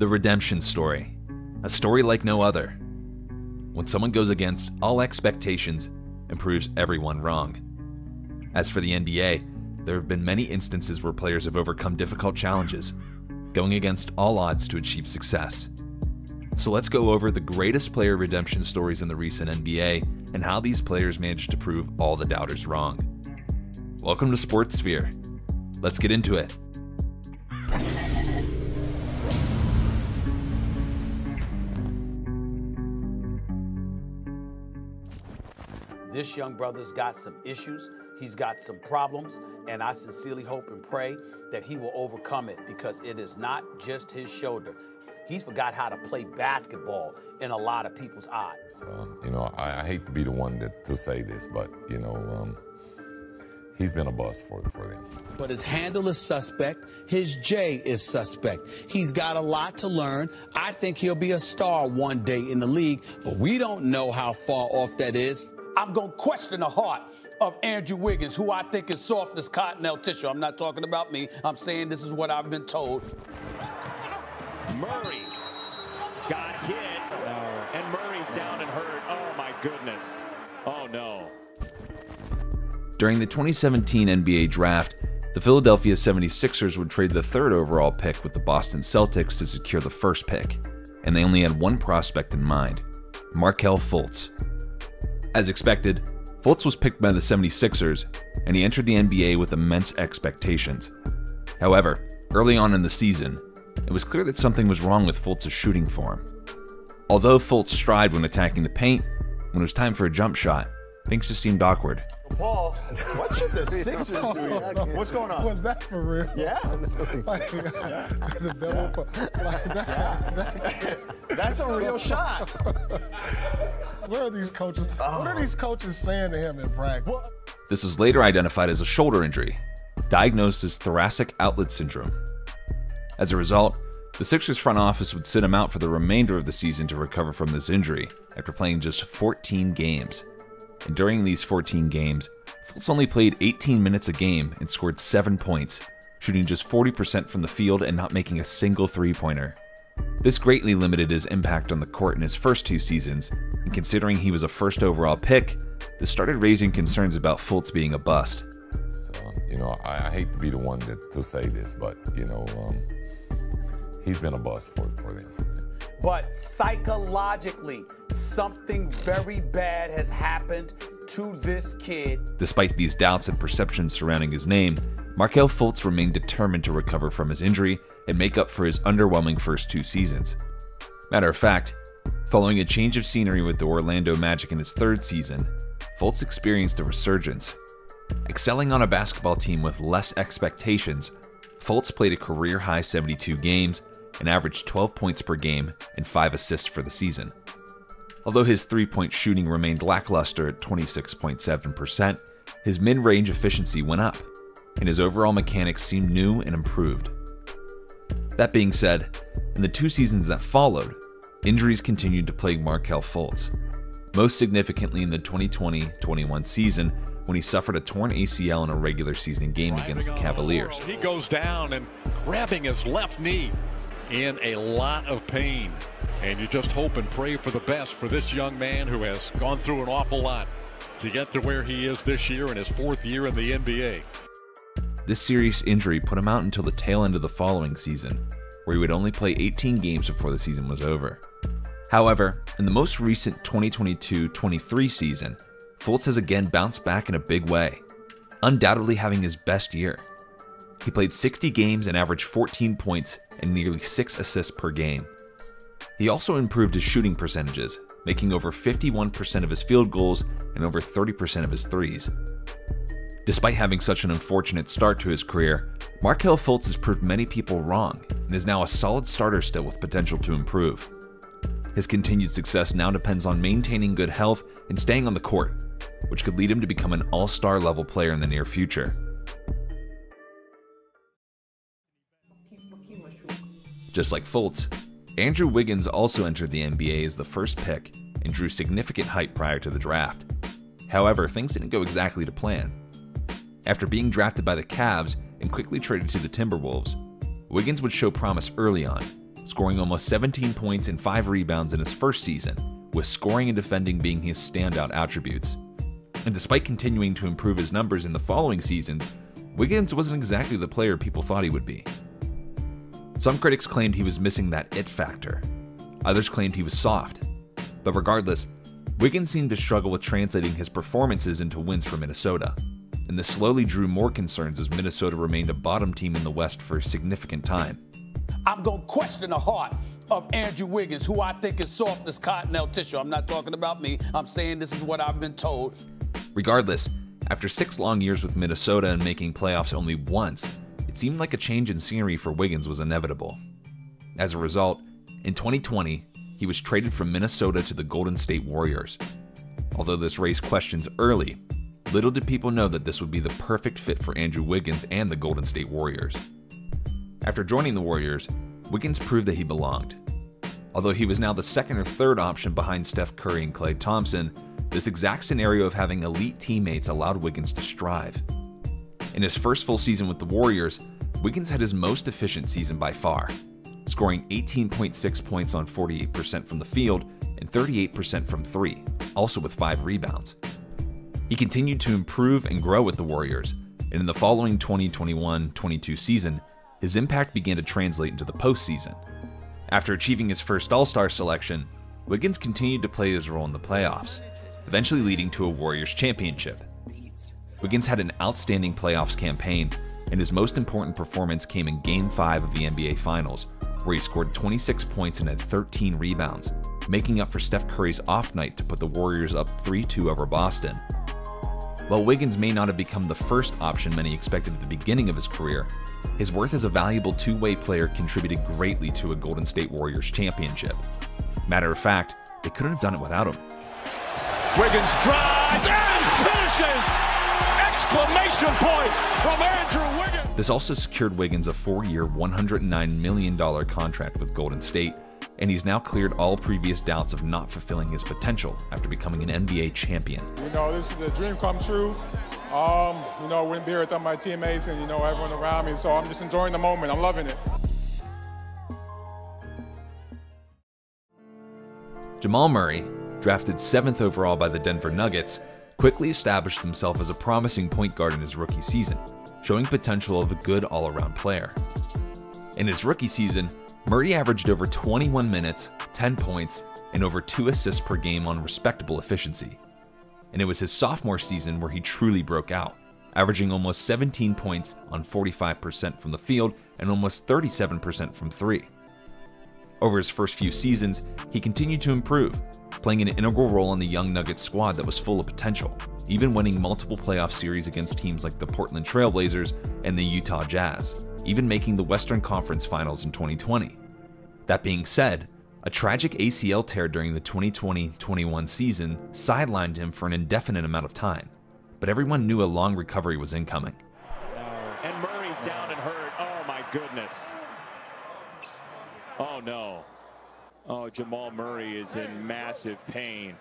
The redemption story. A story like no other. When someone goes against all expectations and proves everyone wrong. As for the NBA, there have been many instances where players have overcome difficult challenges, going against all odds to achieve success. So let's go over the greatest player redemption stories in the recent NBA and how these players managed to prove all the doubters wrong. Welcome to Sports Sphere. Let's get into it. This young brother's got some issues, he's got some problems, and I sincerely hope and pray that he will overcome it because it is not just his shoulder. He's forgot how to play basketball in a lot of people's eyes. I hate to be the one to say this, but, he's been a bust for them. But his handle is suspect, his J is suspect. He's got a lot to learn. I think he'll be a star one day in the league, but we don't know how far off that is. I'm going to question the heart of Andrew Wiggins, who I think is soft as cottonelle tissue. I'm not talking about me. I'm saying this is what I've been told. Murray got hit, and Murray's down and hurt. Oh, my goodness. Oh, no. During the 2017 NBA Draft, the Philadelphia 76ers would trade the third overall pick with the Boston Celtics to secure the first pick, and they only had one prospect in mind, Markelle Fultz. As expected, Fultz was picked by the 76ers, and he entered the NBA with immense expectations. However, early on in the season, it was clear that something was wrong with Fultz's shooting form. Although Fultz strived when attacking the paint, when it was time for a jump shot, things just seemed awkward. Paul, what should the Sixers do? What's going on? Was that for real? Yeah. The double That's a real shot. Where are these coaches? What are these coaches saying to him in practice? This was later identified as a shoulder injury, diagnosed as thoracic outlet syndrome. As a result, the Sixers front office would sit him out for the remainder of the season to recover from this injury after playing just 14 games. And during these 14 games, Fultz only played 18 minutes a game and scored 7 points, shooting just 40% from the field and not making a single three-pointer. This greatly limited his impact on the court in his first two seasons, and considering he was a first overall pick, this started raising concerns about Fultz being a bust. So, I hate to be the one to say this, but, he's been a bust for them. But psychologically, something very bad has happened to this kid. Despite these doubts and perceptions surrounding his name, Markelle Fultz remained determined to recover from his injury and make up for his underwhelming first two seasons. Matter of fact, following a change of scenery with the Orlando Magic in his third season, Fultz experienced a resurgence. Excelling on a basketball team with less expectations, Fultz played a career-high 72 games and averaged 12 points per game and 5 assists for the season. Although his three-point shooting remained lackluster at 26.7%, his mid-range efficiency went up, and his overall mechanics seemed new and improved. That being said, in the two seasons that followed, injuries continued to plague Markelle Fultz, most significantly in the 2020-21 season when he suffered a torn ACL in a regular season game against the Cavaliers. He goes down and grabbing his left knee in a lot of pain. And you just hope and pray for the best for this young man who has gone through an awful lot to get to where he is this year in his fourth year in the NBA. This serious injury put him out until the tail end of the following season, where he would only play 18 games before the season was over. However, in the most recent 2022-23 season, Fultz has again bounced back in a big way, undoubtedly having his best year. He played 60 games and averaged 14 points and nearly 6 assists per game. He also improved his shooting percentages, making over 51% of his field goals and over 30% of his threes. Despite having such an unfortunate start to his career, Markelle Fultz has proved many people wrong and is now a solid starter still with potential to improve. His continued success now depends on maintaining good health and staying on the court, which could lead him to become an all-star level player in the near future. Just like Fultz, Andrew Wiggins also entered the NBA as the first pick and drew significant hype prior to the draft. However, things didn't go exactly to plan. After being drafted by the Cavs and quickly traded to the Timberwolves, Wiggins would show promise early on, scoring almost 17 points and 5 rebounds in his first season, with scoring and defending being his standout attributes. And despite continuing to improve his numbers in the following seasons, Wiggins wasn't exactly the player people thought he would be. Some critics claimed he was missing that it factor. Others claimed he was soft. But regardless, Wiggins seemed to struggle with translating his performances into wins for Minnesota, and this slowly drew more concerns as Minnesota remained a bottom team in the West for a significant time. I'm going to question the heart of Andrew Wiggins, who I think is soft as cottonelle tissue. I'm not talking about me. I'm saying this is what I've been told. Regardless, after 6 long years with Minnesota and making playoffs only once, it seemed like a change in scenery for Wiggins was inevitable. As a result, in 2020, he was traded from Minnesota to the Golden State Warriors. Although this raised questions early, little did people know that this would be the perfect fit for Andrew Wiggins and the Golden State Warriors. After joining the Warriors, Wiggins proved that he belonged. Although he was now the second or third option behind Steph Curry and Klay Thompson, this exact scenario of having elite teammates allowed Wiggins to strive. In his first full season with the Warriors, Wiggins had his most efficient season by far, scoring 18.6 points on 48% from the field and 38% from 3, also with 5 rebounds. He continued to improve and grow with the Warriors, and in the following 2021-22 season, his impact began to translate into the postseason. After achieving his first All-Star selection, Wiggins continued to play his role in the playoffs, eventually leading to a Warriors championship. Wiggins had an outstanding playoffs campaign, and his most important performance came in Game 5 of the NBA Finals, where he scored 26 points and had 13 rebounds, making up for Steph Curry's off night to put the Warriors up 3-2 over Boston. While Wiggins may not have become the first option many expected at the beginning of his career, his worth as a valuable two-way player contributed greatly to a Golden State Warriors championship. Matter of fact, they couldn't have done it without him. Wiggins drives and finishes! Exclamation point from Andrew Wiggins! This also secured Wiggins a 4-year, $109 million contract with Golden State, and he's now cleared all previous doubts of not fulfilling his potential after becoming an NBA champion. This is a dream come true. Wouldn't be here without my teammates and, everyone around me, so I'm just enjoying the moment. I'm loving it. Jamal Murray, drafted 7th overall by the Denver Nuggets, quickly established himself as a promising point guard in his rookie season, showing potential of a good all-around player. In his rookie season, Murray averaged over 21 minutes, 10 points, and over 2 assists per game on respectable efficiency. And it was his sophomore season where he truly broke out, averaging almost 17 points on 45% from the field and almost 37% from 3. Over his first few seasons, he continued to improve, playing an integral role in the young Nuggets squad that was full of potential, even winning multiple playoff series against teams like the Portland Trail Blazers and the Utah Jazz, even making the Western Conference Finals in 2020. That being said, a tragic ACL tear during the 2020-21 season sidelined him for an indefinite amount of time, but everyone knew a long recovery was incoming. And Murray's down and hurt. Oh my goodness. Oh no. Oh, Jamal Murray is in massive pain.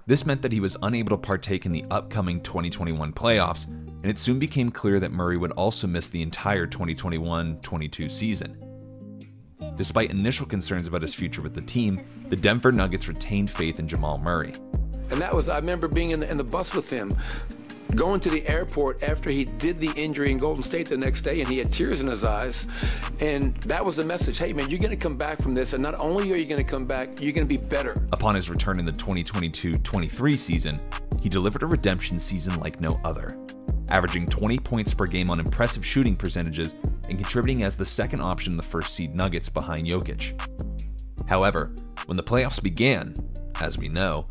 This meant that he was unable to partake in the upcoming 2021 playoffs, and it soon became clear that Murray would also miss the entire 2021-22 season. Despite initial concerns about his future with the team, the Denver Nuggets retained faith in Jamal Murray. And I remember being in the bus with him, going to the airport after he did the injury in Golden State the next day, and he had tears in his eyes. And that was the message. Hey, man, you're going to come back from this, and not only are you going to come back, you're going to be better. Upon his return in the 2022-23 season, he delivered a redemption season like no other, averaging 20 points per game on impressive shooting percentages and contributing as the second option in the first-seed Nuggets behind Jokic. However, when the playoffs began, as we know,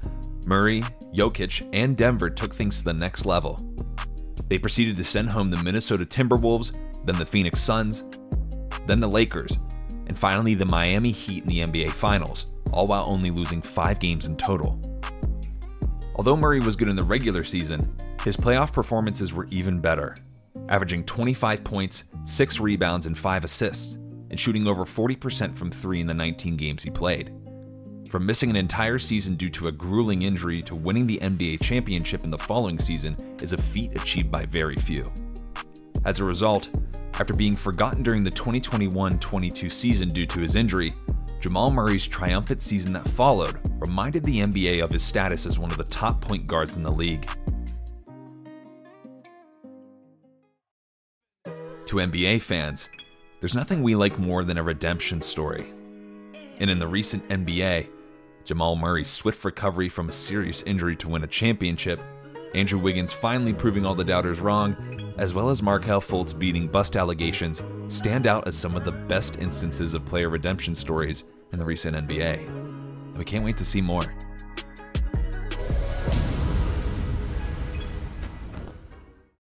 Murray, Jokic, and Denver took things to the next level. They proceeded to send home the Minnesota Timberwolves, then the Phoenix Suns, then the Lakers, and finally the Miami Heat in the NBA Finals, all while only losing 5 games in total. Although Murray was good in the regular season, his playoff performances were even better, averaging 25 points, 6 rebounds, and 5 assists, and shooting over 40% from 3 in the 19 games he played. From missing an entire season due to a grueling injury to winning the NBA championship in the following season is a feat achieved by very few. As a result, after being forgotten during the 2021-22 season due to his injury, Jamal Murray's triumphant season that followed reminded the NBA of his status as one of the top point guards in the league. To NBA fans, there's nothing we like more than a redemption story. And in the recent NBA, Jamal Murray's swift recovery from a serious injury to win a championship, Andrew Wiggins finally proving all the doubters wrong, as well as Markelle Fultz beating bust allegations, stand out as some of the best instances of player redemption stories in the recent NBA. And we can't wait to see more.